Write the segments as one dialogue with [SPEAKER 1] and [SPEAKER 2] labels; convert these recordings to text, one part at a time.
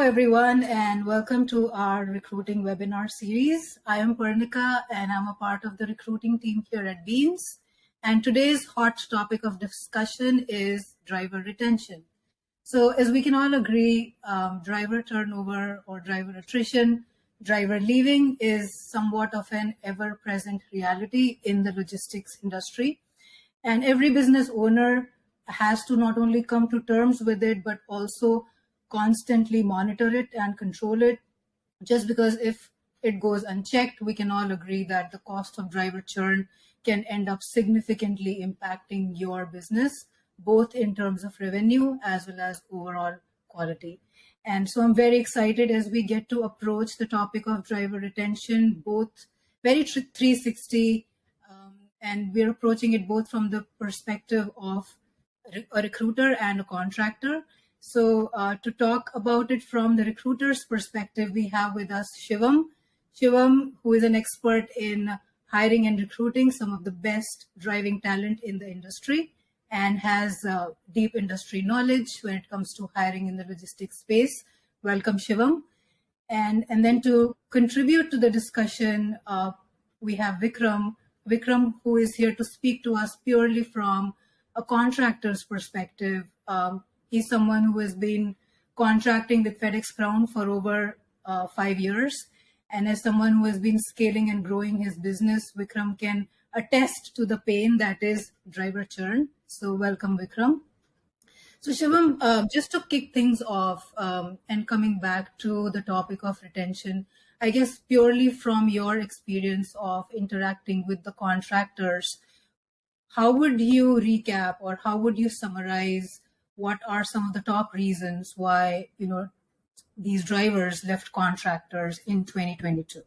[SPEAKER 1] everyone, and welcome to our recruiting webinar series. I am Parnika, and I'm a part of the recruiting team here at Beams. And today's hot topic of discussion is driver retention. So as we can all agree, driver turnover or driver attrition, driver leaving is somewhat of an ever-present reality in the logistics industry. And every business owner has to not only come to terms with it, but also constantly monitor it and control it. Just because if it goes unchecked, we can all agree that the cost of driver churn can end up significantly impacting your business, both in terms of revenue as well as overall quality. And so I'm very excited as we get to approach the topic of driver retention, both very 360, and we're approaching it both from the perspective of a recruiter and a contractor. So to talk about it from the recruiter's perspective, we have with us Shivam. Shivam, who is an expert in hiring and recruiting some of the best driving talent in the industry and has deep industry knowledge when it comes to hiring in the logistics space. Welcome, Shivam. And then to contribute to the discussion, we have Vikram. Vikram, who is here to speak to us purely from a contractor's perspective. He's someone who has been contracting with FedEx Crown for over 5 years. And as someone who has been scaling and growing his business, Vikram can attest to the pain that is driver churn. So welcome, Vikram. So Shivam, just to kick things off and coming back to the topic of retention, I guess purely from your experience of interacting with the contractors, how would you recap or how would you summarize what are some of the top reasons why these drivers left contractors in 2022?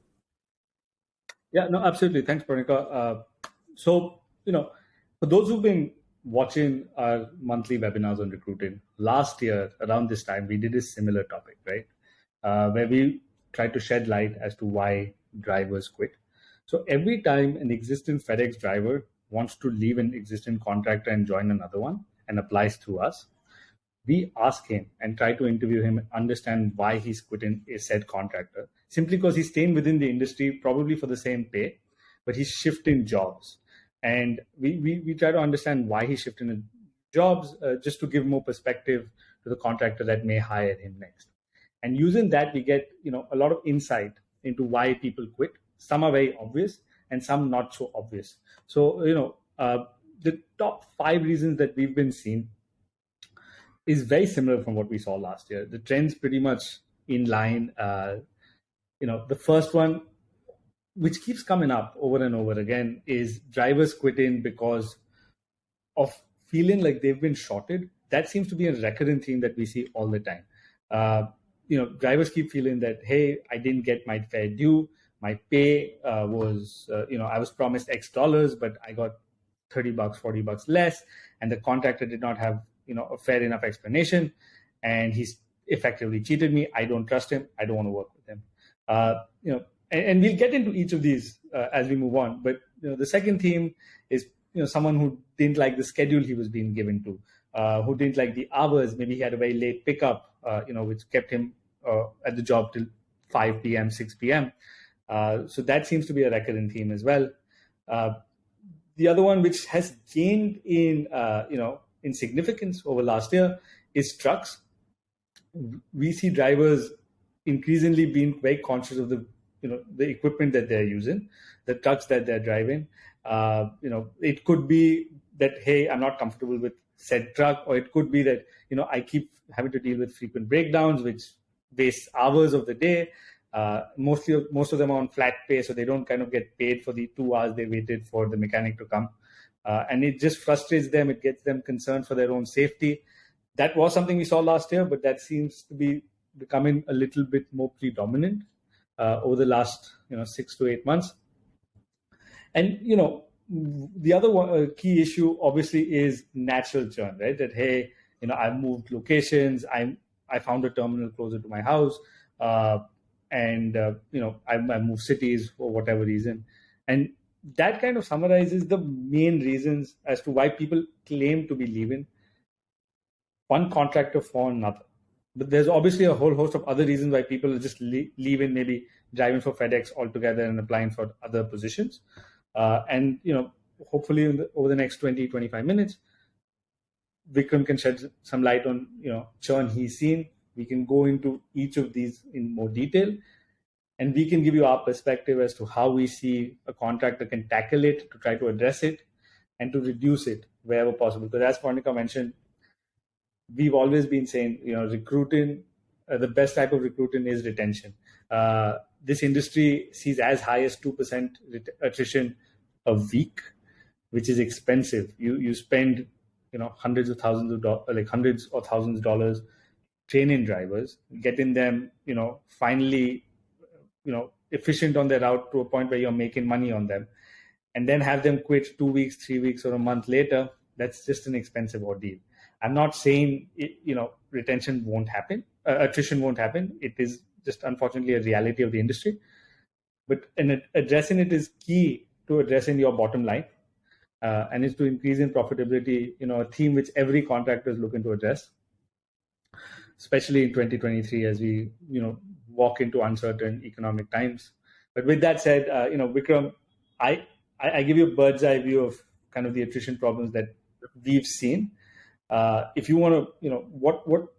[SPEAKER 2] Yeah, no, absolutely. Thanks, Parnika. So, for those who've been watching our monthly webinars on recruiting, last year around this time, we did a similar topic, right? Where we tried to shed light as to why drivers quit. So every time an existing FedEx driver wants to leave an existing contractor and join another one and applies through us, we ask him and try to interview him and understand why he's quitting a said contractor, simply because he's staying within the industry, probably for the same pay, but he's shifting jobs. And we try to understand why he's shifting jobs, just to give more perspective to the contractor that may hire him next. And using that, we get a lot of insight into why people quit. Some are very obvious and some not so obvious. So, the top 5 reasons that we've been seeing is very similar from what we saw last year. The trend's pretty much in line. The first one, which keeps coming up over and over again, is drivers quitting because of feeling like they've been shorted. That seems to be a recurrent theme that we see all the time. Drivers keep feeling that, hey, I didn't get my fair due. My pay was, I was promised X dollars, but I got $30, $40 less. And the contractor did not have a fair enough explanation, and he's effectively cheated me. I don't trust him. I don't want to work with him. And we'll get into each of these as we move on. But the second theme is someone who didn't like the schedule he was being given to, who didn't like the hours. Maybe he had a very late pickup, which kept him at the job till 5 p.m., 6 p.m. So that seems to be a recurrent theme as well. The other one, which has gained in significance over last year, is trucks. We see drivers increasingly being very conscious of the equipment that they're using, the trucks that they're driving. It could be that, hey, I'm not comfortable with said truck, or it could be that, I keep having to deal with frequent breakdowns, which waste hours of the day. Most of them are on flat pay, so they don't kind of get paid for the 2 hours they waited for the mechanic to come. And it just frustrates them. It gets them concerned for their own safety. That was something we saw last year, but that seems to be becoming a little bit more predominant over the last 6 to 8 months. And the other one, key issue obviously is natural churn, right? That, hey, I moved locations, I found a terminal closer to my house, and I moved cities for whatever reason. And that kind of summarizes the main reasons as to why people claim to be leaving one contractor for another. But there's obviously a whole host of other reasons why people are just leaving, maybe driving for FedEx altogether and applying for other positions. And hopefully over the next 20, 25 minutes, Vikram can shed some light on churn he's seen. We can go into each of these in more detail, and we can give you our perspective as to how we see a contractor can tackle it, to try to address it, and to reduce it wherever possible. Because as Parnika mentioned, we've always been saying, recruiting, the best type of recruiting is retention. This industry sees as high as 2% attrition a week, which is expensive. You spend hundreds or thousands of dollars training drivers, getting them finally efficient on their route to a point where you're making money on them, and then have them quit 2 weeks, 3 weeks, or a month later. That's just an expensive ordeal. I'm not saying retention won't happen, attrition won't happen. It is just unfortunately a reality of the industry. But addressing it is key to addressing your bottom line, and it's to increase in profitability. A theme which every contractor is looking to address, especially in 2023 as we walk into uncertain economic times. But with that said, Vikram, I give you a bird's eye view of kind of the attrition problems that we've seen. If you want to,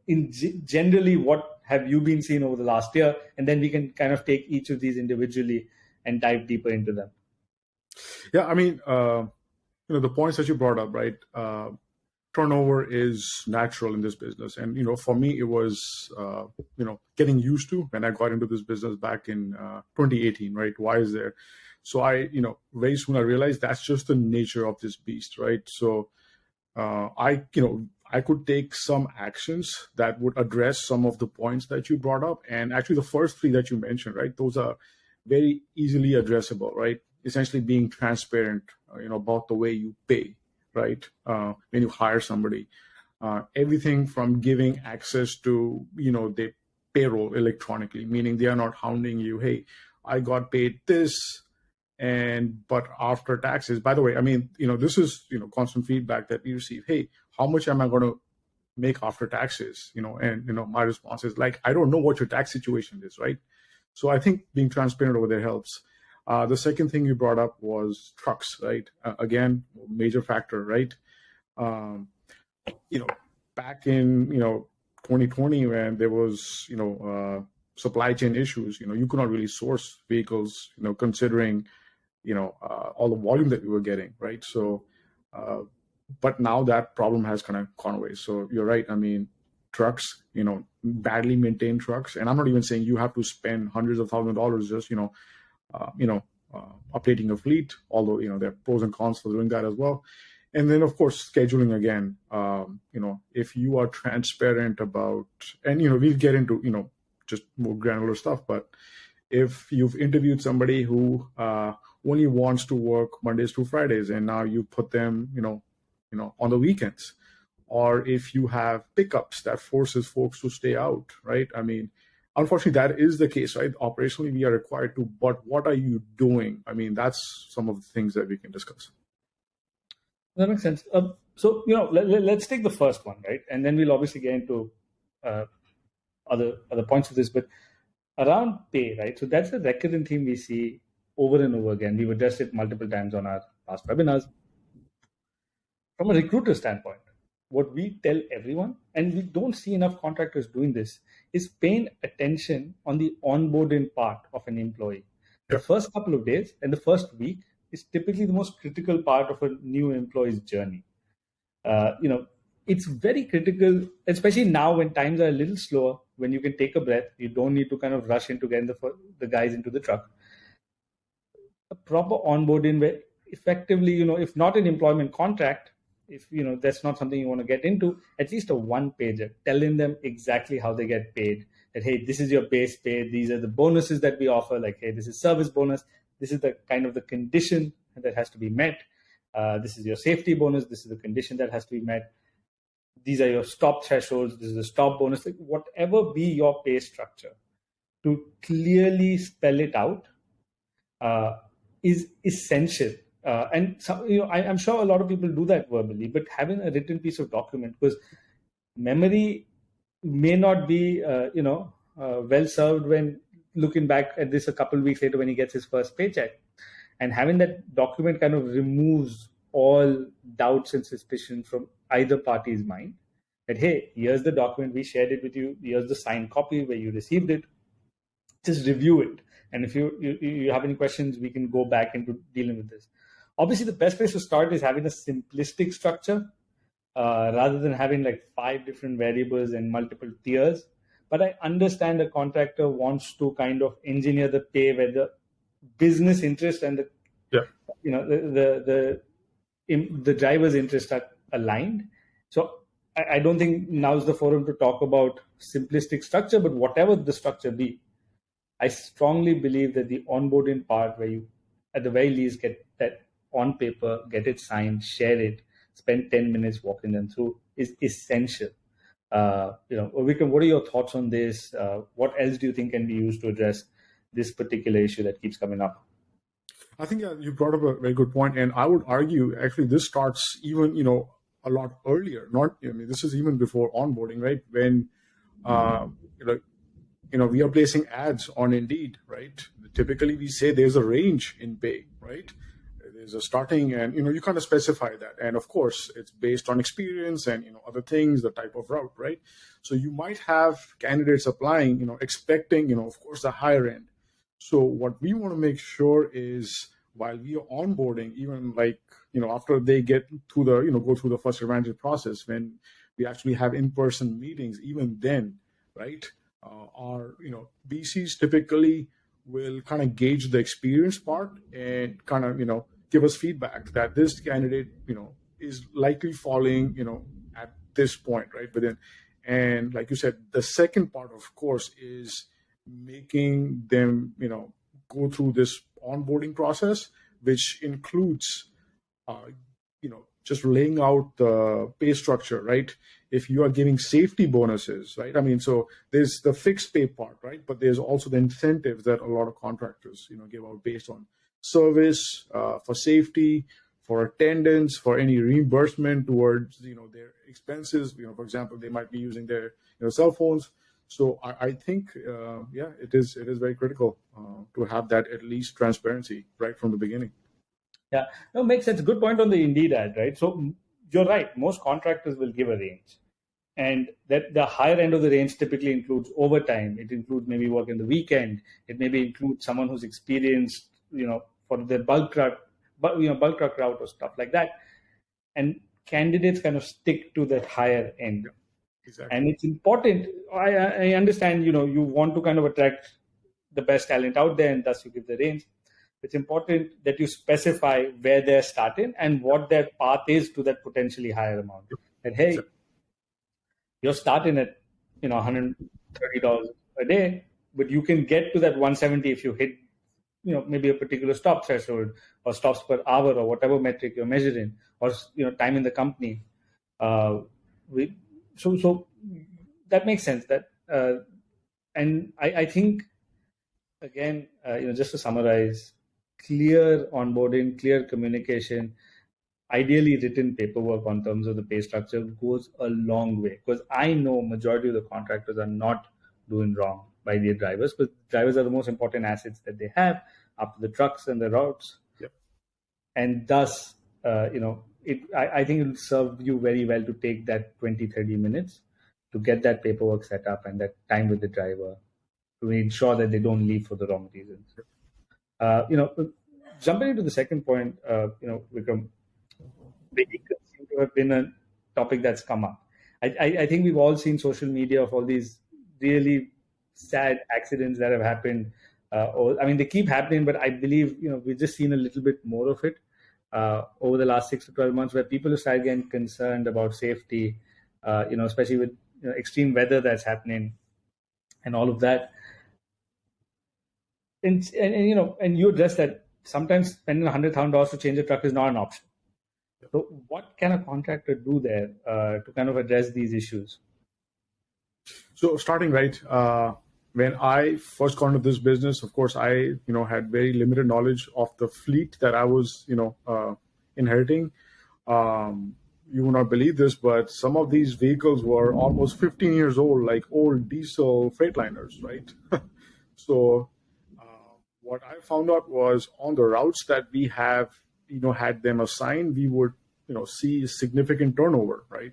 [SPEAKER 2] generally, what have you been seeing over the last year? And then we can kind of take each of these individually and dive deeper into them.
[SPEAKER 3] Yeah, I mean, the points that you brought up, right? Turnover is natural in this business. And, for me, it was, getting used to when I got into this business back in 2018, right? Why is there? So very soon I realized that's just the nature of this beast, right? So I could take some actions that would address some of the points that you brought up. And actually the first three that you mentioned, right? Those are very easily addressable, right? Essentially being transparent, about the way you pay, right? When you hire somebody, everything from giving access to, their payroll electronically, meaning they are not hounding you. Hey, I got paid this, but after taxes, by the way, I mean, this is, constant feedback that we receive. Hey, how much am I going to make after taxes? And, my response is like, I don't know what your tax situation is, right? So I think being transparent over there helps. The second thing you brought up was trucks, right? Again, major factor, right? Back in, 2020 when there was, supply chain issues, you could not really source vehicles, considering, all the volume that we were getting, right? So, but now that problem has kind of gone away. So you're right. I mean, trucks, badly maintained trucks, and I'm not even saying you have to spend hundreds of thousands of dollars just, updating your fleet, although, there are pros and cons for doing that as well. And then, of course, scheduling again, if you are transparent about, and, we'll get into, just more granular stuff, but if you've interviewed somebody who only wants to work Mondays through Fridays, and now you put them, on the weekends, or if you have pickups that forces folks to stay out, right? I mean, unfortunately, that is the case, right? Operationally, we are required to, but what are you doing? I mean, that's some of the things that we can discuss.
[SPEAKER 2] That makes sense. So, let's take the first one, right? And then we'll obviously get into other points of this, but around pay, right? So that's a recurrent theme we see over and over again. We've addressed it multiple times on our past webinars. From a recruiter standpoint, what we tell everyone, and we don't see enough contractors doing this, is paying attention on the onboarding part of an employee. The first couple of days and the first week is typically the most critical part of a new employee's journey. It's very critical, especially now when times are a little slower, when you can take a breath, you don't need to kind of rush into getting the guys into the truck. A proper onboarding where effectively, if not an employment contract, if that's not something you want to get into, at least a one-pager telling them exactly how they get paid. That, hey, this is your base pay. These are the bonuses that we offer. Like, hey, this is service bonus. This is the kind of the condition that has to be met. This is your safety bonus. This is the condition that has to be met. These are your stop thresholds. This is the stop bonus. Like, whatever be your pay structure, to clearly spell it out is essential. And so, I'm sure a lot of people do that verbally, but having a written piece of document, because memory may not be, well served when looking back at this a couple of weeks later when he gets his first paycheck. And having that document kind of removes all doubts and suspicion from either party's mind. That, hey, here's the document, we shared it with you, here's the signed copy where you received it, just review it. And if you have any questions, we can go back into dealing with this. Obviously, the best place to start is having a simplistic structure rather than having like 5 different variables and multiple tiers. But I understand a contractor wants to kind of engineer the pay where the business interest and the driver's interest are aligned. So I don't think now's the forum to talk about simplistic structure, but whatever the structure be, I strongly believe that the onboarding part where you, at the very least, get that on paper, get it signed, share it, spend 10 minutes walking them through is essential. Vikram, what are your thoughts on this? What else do you think can be used to address this particular issue that keeps coming up?
[SPEAKER 3] I think you brought up a very good point, and I would argue actually this starts even a lot earlier. This is even before onboarding, right? When we are placing ads on Indeed, right? Typically, we say there's a range in pay, right? There's a starting, and you kind of specify that, and of course, it's based on experience and other things, the type of route, right? So you might have candidates applying, expecting, of course, the higher end. So what we want to make sure is while we are onboarding, even like after they get through the go through the first advantage process, when we actually have in-person meetings, even then, right? Our BCs typically will kind of gauge the experience part and kind of give us feedback that this candidate is likely falling at this point, right? But then, and like you said, the second part, of course, is making them go through this onboarding process, which includes just laying out the pay structure, right? If you are giving safety bonuses, right? I mean, so there's the fixed pay part, right? But there's also the incentives that a lot of contractors, give out based on service, for safety, for attendance, for any reimbursement towards, their expenses. For example, they might be using their, cell phones. So I think, it is very critical to have that at least transparency right from the beginning.
[SPEAKER 2] Yeah, no, makes sense. Good point on the Indeed ad, right? So you're right. Most contractors will give a range, and that the higher end of the range typically includes overtime. It includes maybe work in the weekend. It maybe includes someone who's experienced, for their bulk truck route or stuff like that. And candidates kind of stick to that higher end.
[SPEAKER 3] Yeah, exactly.
[SPEAKER 2] And it's important. I understand, you want to kind of attract the best talent out there, and thus you give the range. It's important that you specify where they're starting and what their path is to that potentially higher amount. And hey, you're starting at $130 a day, but you can get to that 170 if you hit maybe a particular stop threshold or stops per hour or whatever metric you're measuring, or time in the company. So that makes sense. That and I think again, just to summarize, clear onboarding, clear communication, ideally written paperwork on terms of the pay structure goes a long way, because I know majority of the contractors are not doing wrong by their drivers, because drivers are the most important assets that they have after the trucks and the routes.
[SPEAKER 3] Yep.
[SPEAKER 2] And thus, I think it will serve you very well to take that 20-30 minutes to get that paperwork set up and that time with the driver to ensure that they don't leave for the wrong reasons. Jumping into the second point, Vikram, vehicles seem to have been a topic that's come up. I think we've all seen social media of all these really sad accidents that have happened. They keep happening, but I believe we've just seen a little bit more of it over the last 6 to 12 months, where people have started getting concerned about safety, especially with extreme weather that's happening and all of that. And you address that sometimes spending $100,000 to change a truck is not an option. So what can a contractor do there to kind of address these issues?
[SPEAKER 3] So starting right, when I first got into this business, of course, I had very limited knowledge of the fleet that I was inheriting. you will not believe this, but some of these vehicles were almost 15 years old, like old diesel Freightliners, right? So what I found out was on the routes that we have, had them assigned, we would, see significant turnover, right?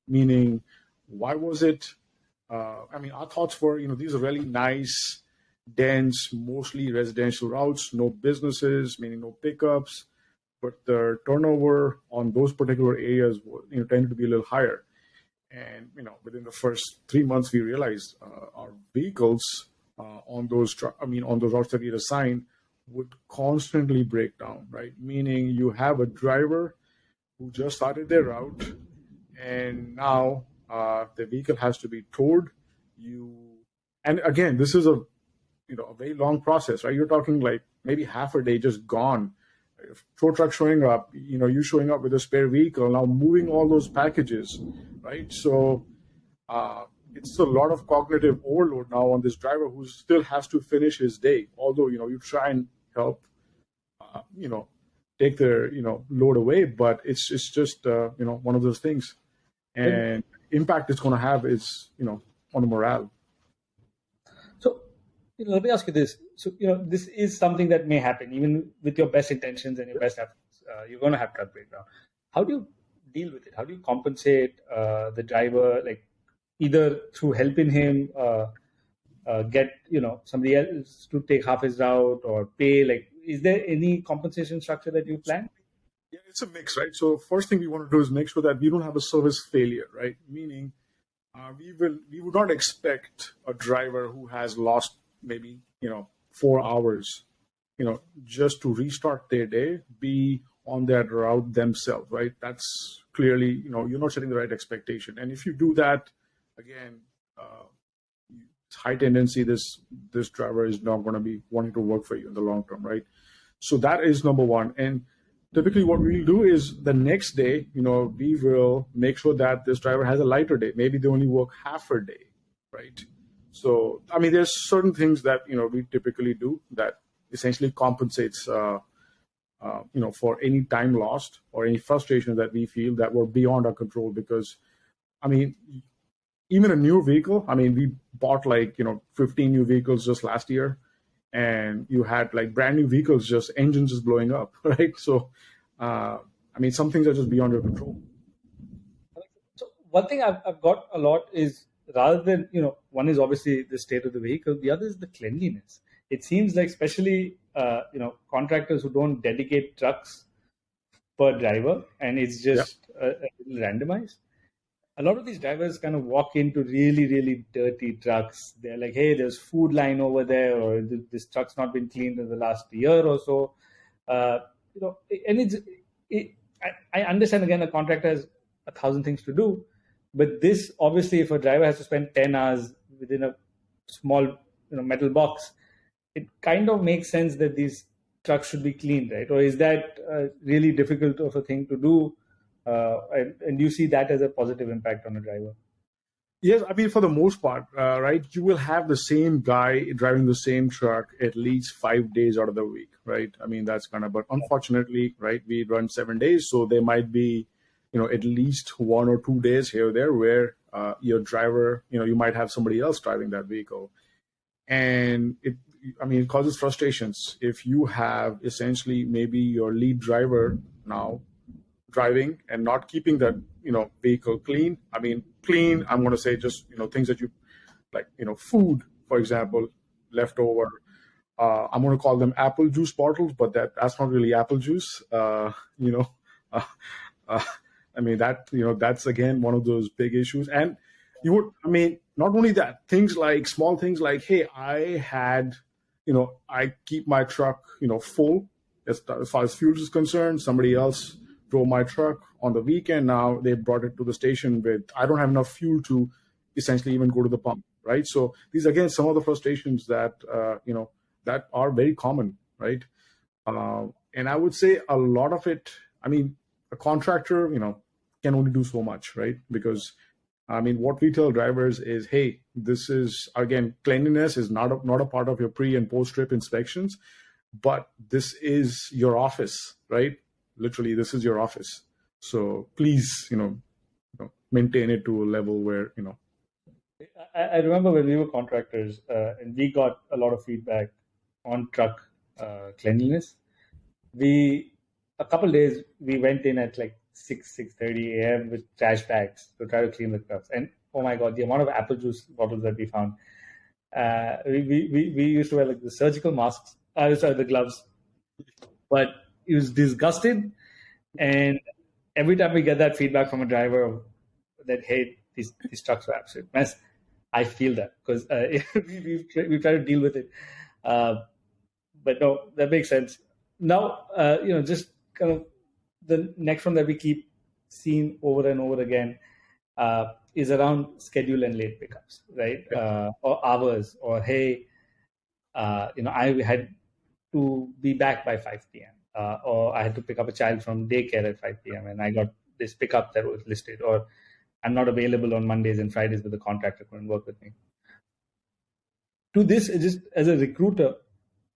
[SPEAKER 3] Meaning, why was it? Our thoughts were, these are really nice, dense, mostly residential routes, no businesses, meaning no pickups, but the turnover on those particular areas, tended to be a little higher. And within the first 3 months, we realized our vehicles on those on those routes that we had assigned would constantly break down, right? Meaning you have a driver who just started their route, and now the vehicle has to be towed. And again, this is a very long process, right? You're talking like maybe half a day just gone. Tow truck showing up, you showing up with a spare vehicle, now moving all those packages, right? So it's a lot of cognitive overload now on this driver who still has to finish his day. Although, you try and help, take their, load away, but it's just, one of those things. And impact it's going to have is, on the morale.
[SPEAKER 2] So, let me ask you this. So, this is something that may happen even with your best intentions and your best efforts. You're going to have truck breakdown. How do you deal with it? How do you compensate the driver, like either through helping him get, somebody else to take half his route or pay? Like, is there any compensation structure that you plan?
[SPEAKER 3] Yeah, it's a mix, right? So first thing we want to do is make sure that we don't have a service failure, right? Meaning we would not expect a driver who has lost maybe 4 hours just to restart their day be on that route themselves, right? That's clearly you're not setting the right expectation. And if you do that, again, it's high tendency this driver is not going to be wanting to work for you in the long term, right? So that is number one. And typically what we'll do is the next day, we will make sure that this driver has a lighter day. Maybe they only work half a day, right? So, there's certain things that, we typically do that essentially compensates, for any time lost or any frustration that we feel that were beyond our control. Because, even a new vehicle, we bought 15 new vehicles just last year. And you had brand new vehicles, just engines just blowing up, right? So, some things are just beyond your control.
[SPEAKER 2] So one thing I've got a lot is rather than, one is obviously the state of the vehicle, the other is the cleanliness. It seems like especially, contractors who don't dedicate trucks per driver and it's just a little randomized. A lot of these drivers kind of walk into really, really dirty trucks. They're like, hey, there's food line over there, or this truck's not been cleaned in the last year or so. And I understand, again, a contractor has 1,000 things to do. But this, obviously, if a driver has to spend 10 hours within a small metal box, it kind of makes sense that these trucks should be cleaned, right? Or is that really difficult of a thing to do? And you see that as a positive impact on a driver?
[SPEAKER 3] Yes, for the most part, right, you will have the same guy driving the same truck at least 5 days out of the week, right? That's but unfortunately, right, we run 7 days, so there might be, at least 1 or 2 days here or there where your driver, you might have somebody else driving that vehicle. And it causes frustrations if you have essentially maybe your lead driver now driving and not keeping that vehicle clean. Clean, I'm going to say just things that you like, food, for example, leftover. I'm going to call them apple juice bottles, but that's not really apple juice. That's again one of those big issues. And you would, not only that, small things like, hey, I had, I keep my truck, full as far as fuel is concerned. Somebody else drove my truck on the weekend. Now they brought it to the station with, I don't have enough fuel to essentially even go to the pump, right? So these, again, some of the frustrations that, that are very common, right? And I would say a lot of it, a contractor, can only do so much, right? Because, what we tell drivers is, hey, this is, again, cleanliness is not a part of your pre and post trip inspections, but this is your office, right? Literally, this is your office. So please, maintain it to a level where,
[SPEAKER 2] I remember when we were contractors and we got a lot of feedback on truck cleanliness. A couple days we went in at like 6:30 a.m. with trash bags to try to clean the trucks, and oh my god, the amount of apple juice bottles that we found. We used to wear like the surgical masks, sorry, the gloves, but it was disgusting. And every time we get that feedback from a driver that, hey, these trucks are absolute mess, I feel that because we've tried to deal with it. But no, that makes sense. Now, just kind of the next one that we keep seeing over and over again is around schedule and late pickups, right? Or hours, or hey, I had to be back by 5 p.m. Or I had to pick up a child from daycare at 5 p.m. and I got this pickup that was listed, or I'm not available on Mondays and Fridays, but the contractor couldn't work with me. To this, just as a recruiter,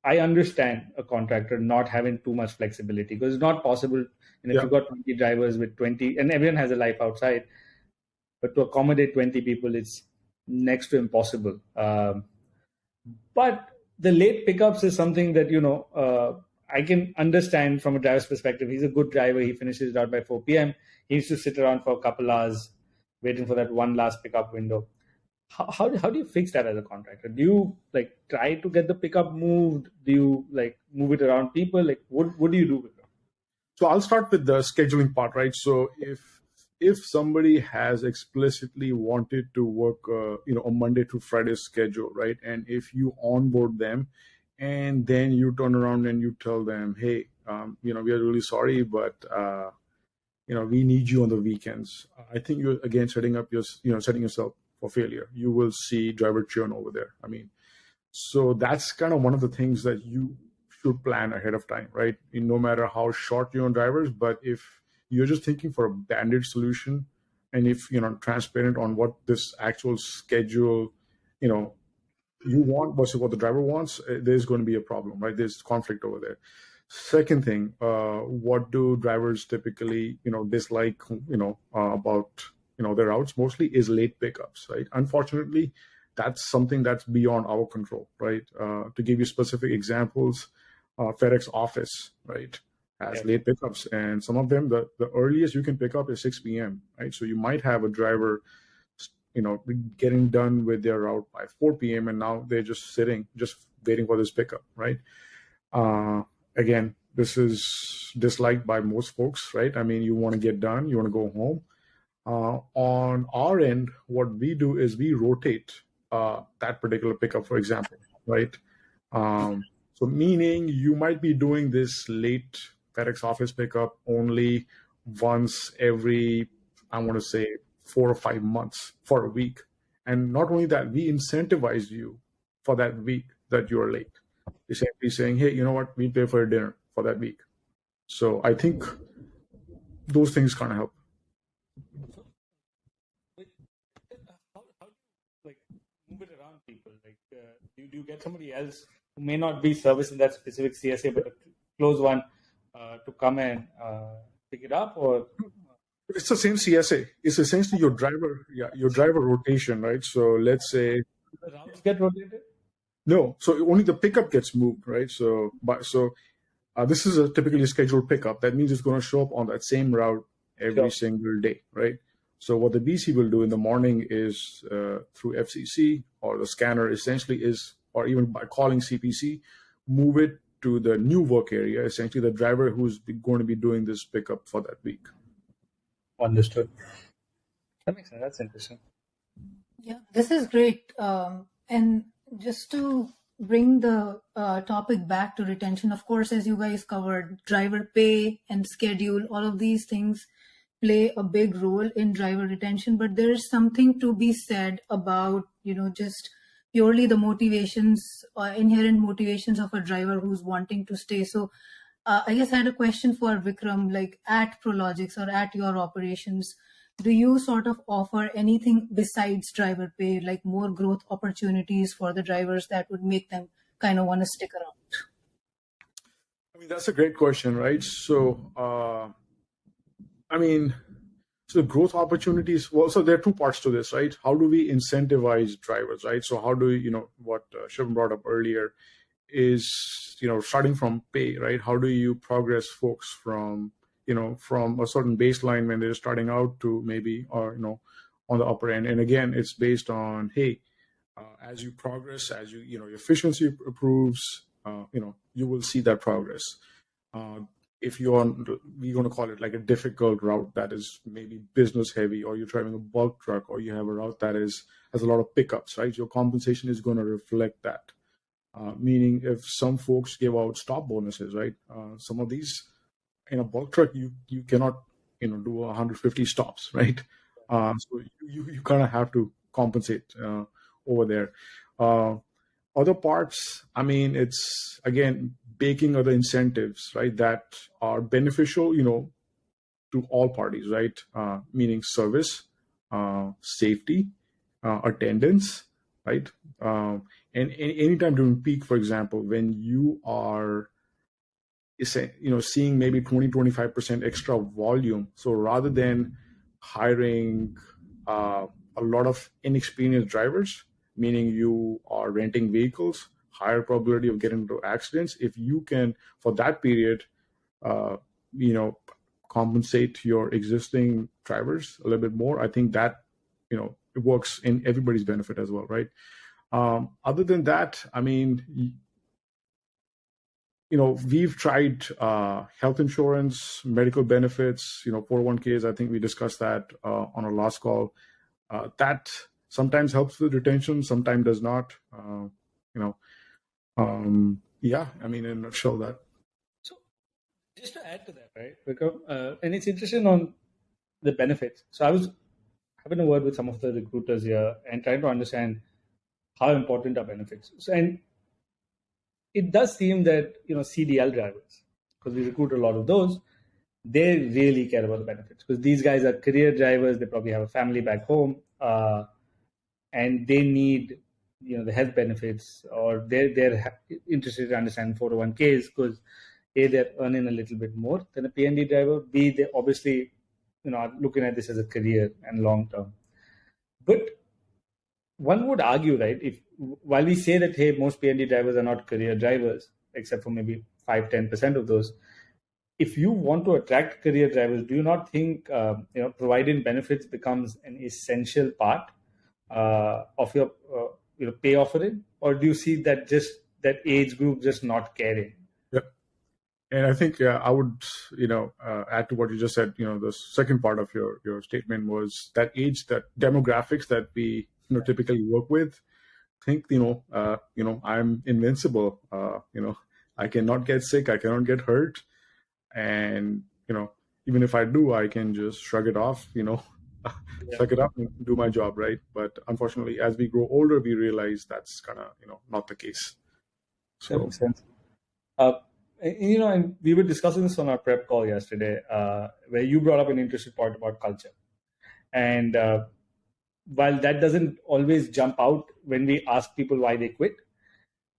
[SPEAKER 2] I understand a contractor not having too much flexibility because it's not possible. And if you've got 20 drivers with 20, and everyone has a life outside, but to accommodate 20 people, it's next to impossible. But the late pickups is something that, I can understand from a driver's perspective. He's a good driver. He finishes it out by 4 p.m. He needs to sit around for a couple hours waiting for that one last pickup window. How do you fix that as a contractor? Do you try to get the pickup moved? Do you move it around people? What do you do with them?
[SPEAKER 3] So I'll start with the scheduling part, right? So if somebody has explicitly wanted to work, a Monday to Friday schedule, right? And if you onboard them and then you turn around and you tell them, hey, we are really sorry, but, we need you on the weekends. I think you're, again, setting yourself for failure. You will see driver churn over there. So that's kind of one of the things that you should plan ahead of time, right? No matter how short your own drivers, but if you're just thinking for a banded solution, and if you're not transparent on what this actual schedule, you want versus what the driver wants, there's going to be a problem, right? There's conflict over there. Second thing, what do drivers typically, dislike, about, their routes mostly is late pickups, right? Unfortunately, that's something that's beyond our control, right? To give you specific examples, FedEx office, right, has late pickups, and some of them, the earliest you can pick up is 6 p.m., right? So you might have a driver, getting done with their route by 4 p.m. and now they're just sitting, just waiting for this pickup, right? Again, this is disliked by most folks, right? You want to get done, you want to go home. On our end, what we do is we rotate that particular pickup, for example, right? So meaning you might be doing this late FedEx office pickup only once every, I want to say, 4 or 5 months for a week. And not only that, we incentivize you for that week that you're late. Essentially saying, hey, you know what, we pay for your dinner for that week. So I think those things kind of help.
[SPEAKER 2] How do you move it around people? Do you get somebody else who may not be servicing that specific CSA, but a close one to come and pick it up? Or
[SPEAKER 3] it's the same CSA. It's essentially your driver rotation, right? So let's say
[SPEAKER 2] the routes get rotated.
[SPEAKER 3] No, so only the pickup gets moved, right? So this is a typically scheduled pickup. That means it's going to show up on that same route every single day, right? So what the BC will do in the morning is through FCC or the scanner essentially is, or even by calling CPC, move it to the new work area, essentially the driver who's going to be doing this pickup for that week.
[SPEAKER 2] Understood. That makes sense. That's interesting.
[SPEAKER 1] Yeah, this is great. And just to bring the topic back to retention, of course, as you guys covered, driver pay and schedule, all of these things play a big role in driver retention, but there is something to be said about, just purely the motivations or inherent motivations of a driver who's wanting to stay. So I guess I had a question for Vikram, at Prologix or at your operations, do you sort of offer anything besides driver pay, like more growth opportunities for the drivers that would make them kind of want to stick around?
[SPEAKER 3] That's a great question, right? So, I mean, so the growth opportunities, well, so there are two parts to this, right? How do we incentivize drivers, right? So how do we, what Shivam brought up earlier is, starting from pay, right? How do you progress folks from, from a certain baseline when they're starting out to maybe, or, on the upper end? And again, it's based on, hey, as you progress, as your efficiency improves, you will see that progress. If we're going to call it like a difficult route that is maybe business heavy, or you're driving a bulk truck, or you have a route that has a lot of pickups, right? Your compensation is going to reflect that. Meaning, if some folks give out stop bonuses, right? Some of these in a bulk truck, you cannot do 150 stops, right? So you kind of have to compensate over there. Other parts, I mean, it's again baking other incentives, right, that are beneficial, to all parties, right? Meaning service, safety, attendance, right? And anytime during peak, for example, when you are seeing maybe 20-25% extra volume, so rather than hiring a lot of inexperienced drivers, meaning you are renting vehicles, higher probability of getting into accidents, if you can for that period compensate your existing drivers a little bit more, I think that it works in everybody's benefit as well, right? Other than that, I mean, we've tried health insurance, medical benefits, 401ks. I think we discussed that on our last call. That sometimes helps with retention, sometimes does not. Yeah, I mean, in a nutshell, that.
[SPEAKER 2] So, just to add to that, right, Vikram, and it's interesting on the benefits. So I was having a word with some of the recruiters here and trying to understand how important are benefits. So, and it does seem that CDL drivers, because we recruit a lot of those, they really care about the benefits, because these guys are career drivers. They probably have a family back home, and they need the health benefits, or they're interested to understand 401ks, because A, they're earning a little bit more than a PND driver. B, they obviously are looking at this as a career and long term. But one would argue, right, if while we say that, hey, most PND drivers are not career drivers, except for maybe 5-10% of those, if you want to attract career drivers, do you not think providing benefits becomes an essential part of your pay offering, or do you see that just that age group just not caring?
[SPEAKER 3] Yeah, and I think I would add to what you just said. The second part of your statement was that age, that demographics that we typically work with. Think I'm invincible. I cannot get sick. I cannot get hurt. And even if I do, I can just shrug it off, suck it up and do my job, right? But unfortunately, as we grow older, we realize that's kind of not the case. So,
[SPEAKER 2] that makes sense. And we were discussing this on our prep call yesterday, where you brought up an interesting point about culture. And while that doesn't always jump out when we ask people why they quit,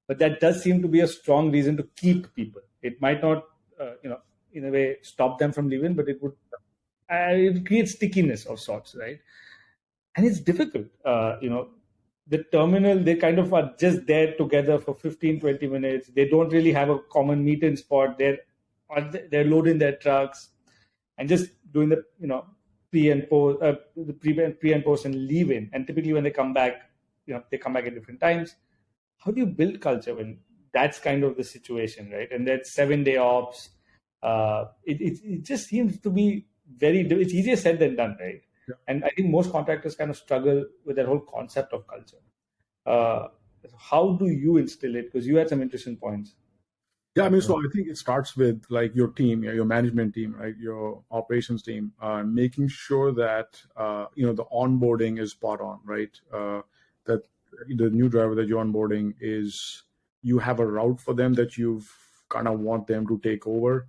[SPEAKER 2] but that does seem to be a strong reason to keep people. It might not, in a way, stop them from leaving, but it would it creates stickiness of sorts, right? And it's difficult. The terminal, they kind of are just there together for 15-20 minutes. They don't really have a common meeting spot. They're loading their trucks and just doing the pre and post and leaving. And typically when they come back, they come back at different times. How do you build culture when that's kind of the situation, right? And that's 7-day ops. It just seems to be it's easier said than done, right?
[SPEAKER 3] Yeah.
[SPEAKER 2] And I think most contractors kind of struggle with that whole concept of culture. How do you instill it? Because you had some interesting points.
[SPEAKER 3] Yeah, I mean, so I think it starts with like your team, your management team, right? Your operations team, making sure that the onboarding is spot on, right? That the new driver that you're onboarding you have a route for them that you've kind of want them to take over.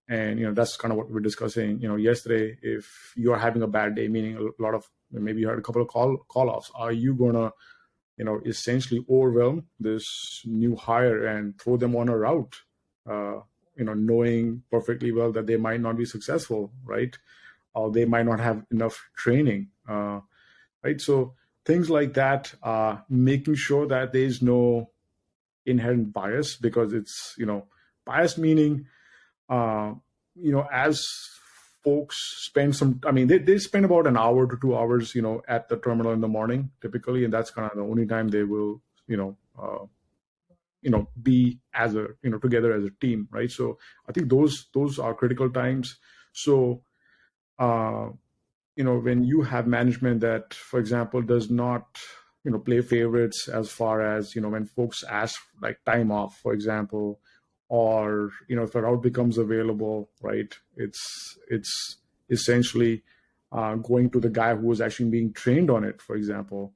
[SPEAKER 3] And that's kind of what we're discussing yesterday. If you're having a bad day, meaning a lot of, maybe you had a couple of call-offs, are you gonna essentially overwhelm this new hire and throw them on a route, knowing perfectly well that they might not be successful, right? or they might not have enough training, right? So things like that, making sure that there's no inherent bias, because it's, bias meaning, as folks spend they spend about an hour to 2 hours, at the terminal in the morning typically, and that's kind of the only time they will, be as a, together as a team, right? So I think those are critical times. So, when you have management that, for example, does not, play favorites as far as, when folks ask like time off, for example, or, if a route becomes available, right, it's essentially going to the guy who was actually being trained on it, for example.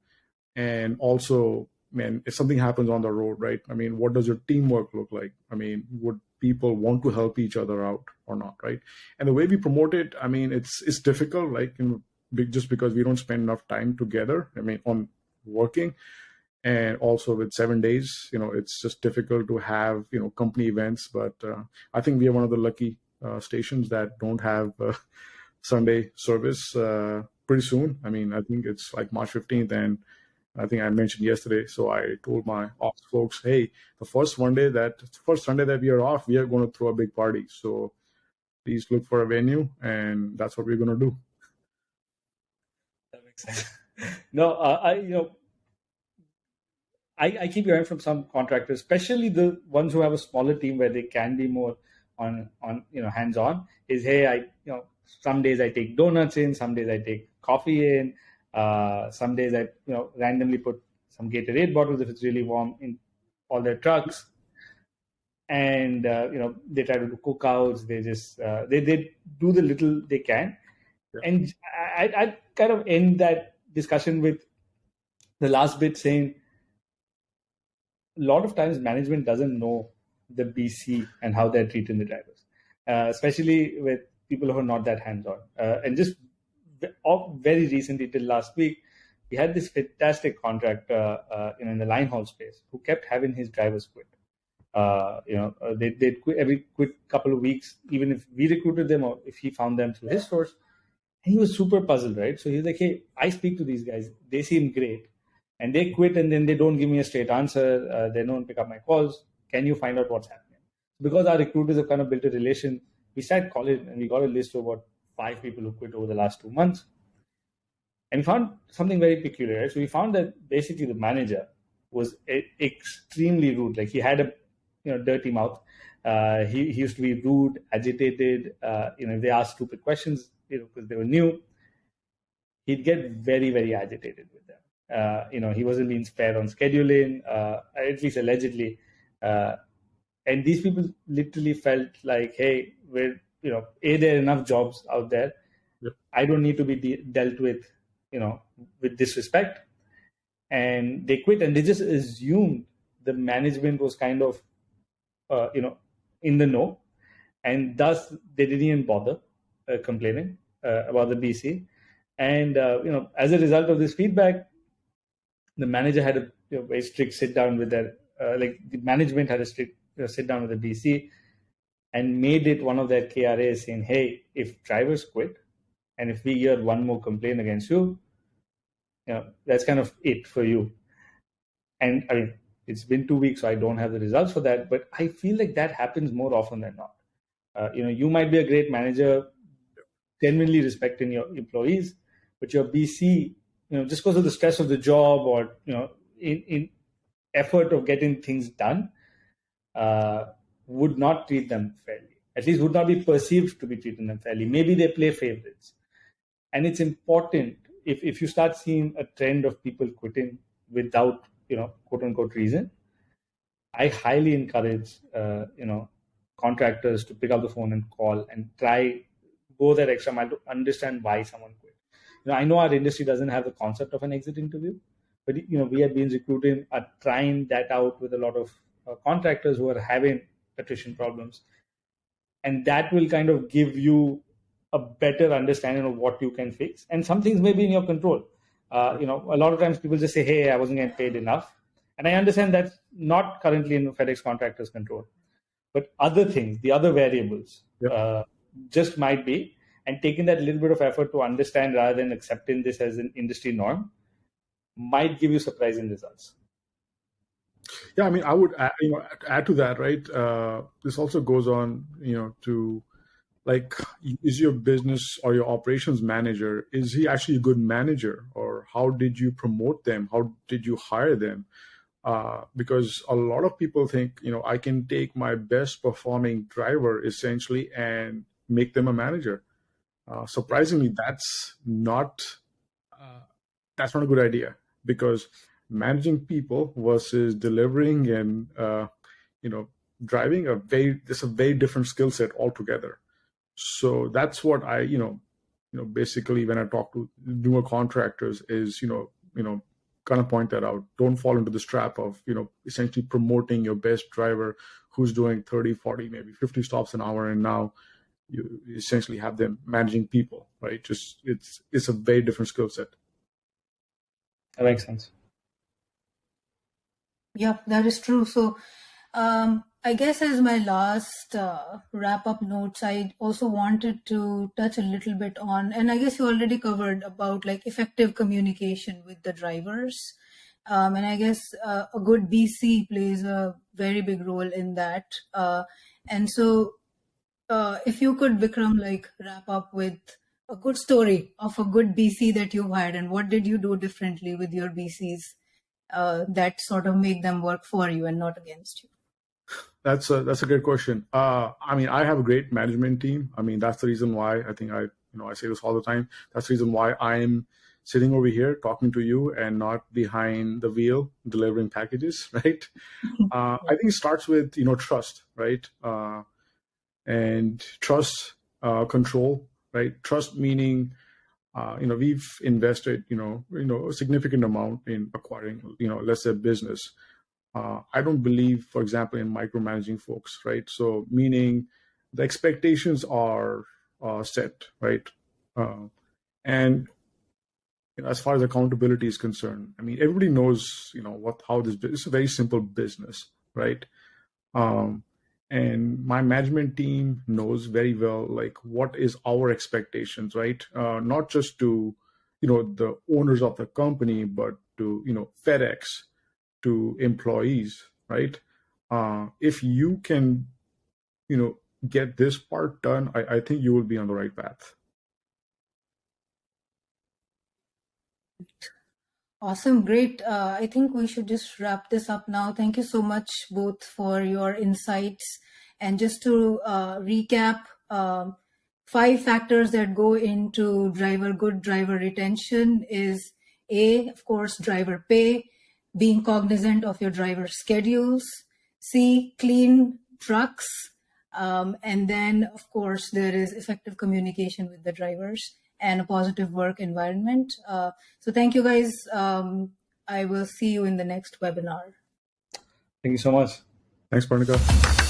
[SPEAKER 3] And also, man, if something happens on the road, right, what does your teamwork look like? Would people want to help each other out or not, right? And the way we promote it, it's difficult, like, just because we don't spend enough time together, on working. And also with 7 days, it's just difficult to have, company events. But I think we are one of the lucky stations that don't have Sunday service pretty soon. I think it's like March 15th, and I think I mentioned yesterday. So I told my ops folks, hey, the first Sunday that we are off, we are going to throw a big party. So please look for a venue, and that's what we're going to do.
[SPEAKER 2] That makes sense. No, I keep hearing from some contractors, especially the ones who have a smaller team where they can be more on hands-on, is, hey, some days I take donuts in, some days I take coffee in, some days I randomly put some Gatorade bottles if it's really warm in all their trucks, and they try to do cookouts. They just they do the little they can. Yeah. And I kind of end that discussion with the last bit saying, a lot of times management doesn't know the BC and how they're treating the drivers, especially with people who are not that hands-on. And just very recently, till last week, we had this fantastic contractor in the line haul space who kept having his drivers quit. They'd quit every couple of weeks, even if we recruited them or if he found them through his source. And he was super puzzled, right? So he's like, hey, I speak to these guys. They seem great. And they quit, and then they don't give me a straight answer. They don't pick up my calls. Can you find out what's happening? Because our recruiters have kind of built a relation, we started calling, and we got a list of about 5 people who quit over the last 2 months. And we found something very peculiar. Right? So we found that basically the manager was extremely rude. Like, he had a dirty mouth. He used to be rude, agitated. If they asked stupid questions, because they were new, he'd get very, very agitated with them. He wasn't being fair on scheduling, at least allegedly. And these people literally felt like, hey, there are enough jobs out there. Yep. I don't need to be dealt with, with disrespect. And they quit, and they just assumed the management was kind of, in the know. And thus, they didn't even bother complaining about the BC. And, as a result of this feedback, the manager had a very strict sit down with their, the management had a strict sit down with the BC and made it one of their KRAs saying, hey, if drivers quit and if we hear one more complaint against you, that's kind of it for you. And it's been 2 weeks, so I don't have the results for that, but I feel like that happens more often than not. You might be a great manager, genuinely respecting your employees, but your BC, just because of the stress of the job or, in effort of getting things done, would not treat them fairly. At least would not be perceived to be treating them fairly. Maybe they play favorites. And it's important, if you start seeing a trend of people quitting without, quote unquote reason, I highly encourage, contractors to pick up the phone and call and go that extra mile to understand why someone quit. I know our industry doesn't have the concept of an exit interview, but we at Beans Recruiting are trying that out with a lot of contractors who are having attrition problems, and that will kind of give you a better understanding of what you can fix. And some things may be in your control. A lot of times people just say, "Hey, I wasn't getting paid enough," and I understand that's not currently in FedEx Contractors' control, but other things, the other variables, just might be. and taking that little bit of effort to understand rather than accepting this as an industry norm might give you surprising results.
[SPEAKER 3] Yeah, I mean, I would add to that, right? This also goes on, to like, is your business or your operations manager, is he actually a good manager, or how did you promote them? How did you hire them? Because a lot of people think, I can take my best performing driver essentially and make them a manager. Surprisingly, that's not a good idea, because managing people versus delivering and driving there's a very different skill set altogether. So that's what I basically, when I talk to newer contractors, is kind of point that out. Don't fall into this trap of essentially promoting your best driver who's doing 30, 40, maybe 50 stops an hour, and now you essentially have them managing people, right? Just it's a very different skill set.
[SPEAKER 2] That makes sense.
[SPEAKER 1] Yeah, that is true. So I guess as my last wrap-up notes, I also wanted to touch a little bit on, and I guess you already covered about like effective communication with the drivers. And I guess a good BC plays a very big role in that. And so if you could, Vikram, like wrap up with a good story of a good BC that you had, and what did you do differently with your BCs that sort of make them work for you and not against you?
[SPEAKER 3] That's a great question. I mean, I have a great management team. I mean, that's the reason why I think I say this all the time. That's the reason why I'm sitting over here talking to you and not behind the wheel delivering packages, right? I think it starts with trust, right? And trust, control, right? Trust meaning we've invested a significant amount in acquiring let's say business. I don't believe, for example, in micromanaging folks, right? So meaning the expectations are set, right? And as far as accountability is concerned, I mean, everybody knows, how it's a very simple business, right? And my management team knows very well, like, what is our expectations, right? Not just to, the owners of the company, but to, FedEx, to employees, right? If you can, get this part done, I think you will be on the right path.
[SPEAKER 1] Awesome, great. I think we should just wrap this up now. Thank you so much both for your insights. And just to recap, 5 factors that go into good driver retention is A, of course, driver pay, being cognizant of your driver schedules, C, clean trucks, and then, of course, there is effective communication with the drivers and a positive work environment. So thank you, guys. I will see you in the next webinar.
[SPEAKER 2] Thank you so much.
[SPEAKER 3] Thanks, Parnika.